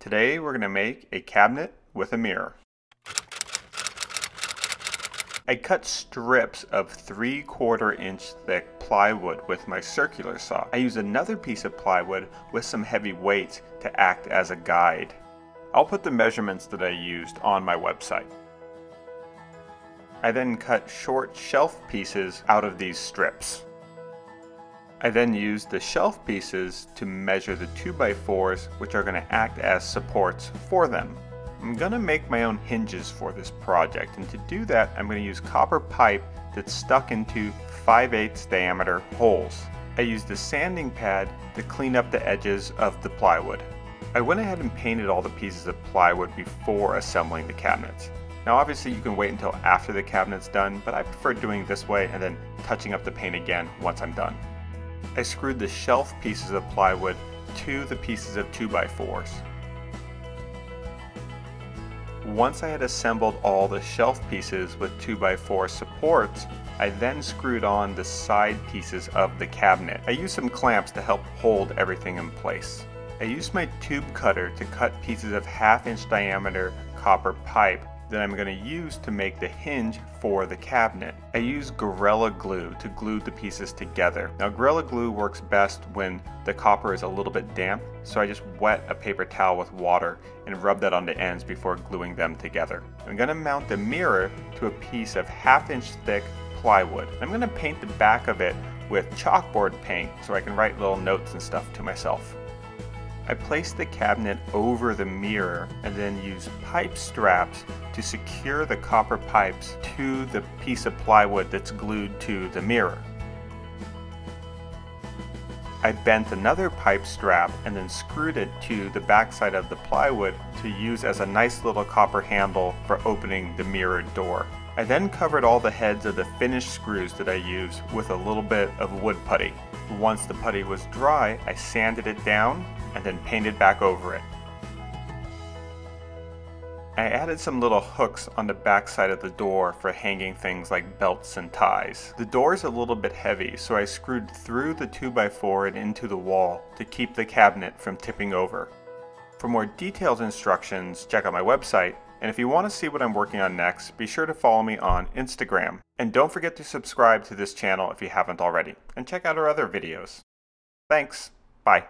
Today we're going to make a cabinet with a mirror. I cut strips of 3/4 inch thick plywood with my circular saw. I used another piece of plywood with some heavy weights to act as a guide. I'll put the measurements that I used on my website. I then cut short shelf pieces out of these strips. I then used the shelf pieces to measure the 2x4s, which are going to act as supports for them. I'm going to make my own hinges for this project, and to do that I'm going to use copper pipe that's stuck into 5/8 diameter holes. I used a sanding pad to clean up the edges of the plywood. I went ahead and painted all the pieces of plywood before assembling the cabinets. Now obviously you can wait until after the cabinet's done, but I prefer doing it this way and then touching up the paint again once I'm done. I screwed the shelf pieces of plywood to the pieces of 2x4s. Once I had assembled all the shelf pieces with 2x4 supports, I then screwed on the side pieces of the cabinet. I used some clamps to help hold everything in place. I used my tube cutter to cut pieces of 1/2 inch diameter copper pipe that I'm going to use to make the hinge for the cabinet. I used Gorilla Glue to glue the pieces together. Now Gorilla Glue works best when the copper is a little bit damp, so I just wet a paper towel with water and rub that on the ends before gluing them together. I'm going to mount the mirror to a piece of 1/2 inch thick plywood. I'm going to paint the back of it with chalkboard paint so I can write little notes and stuff to myself. I placed the cabinet over the mirror and then used pipe straps to secure the copper pipes to the piece of plywood that's glued to the mirror. I bent another pipe strap and then screwed it to the backside of the plywood to use as a nice little copper handle for opening the mirror door. I then covered all the heads of the finished screws that I used with a little bit of wood putty. Once the putty was dry, I sanded it down and then painted back over it. I added some little hooks on the back side of the door for hanging things like belts and ties. The door is a little bit heavy, so I screwed through the 2x4 and into the wall to keep the cabinet from tipping over. For more detailed instructions, check out my website, and if you want to see what I'm working on next, be sure to follow me on Instagram. And don't forget to subscribe to this channel if you haven't already, and check out our other videos. Thanks, bye.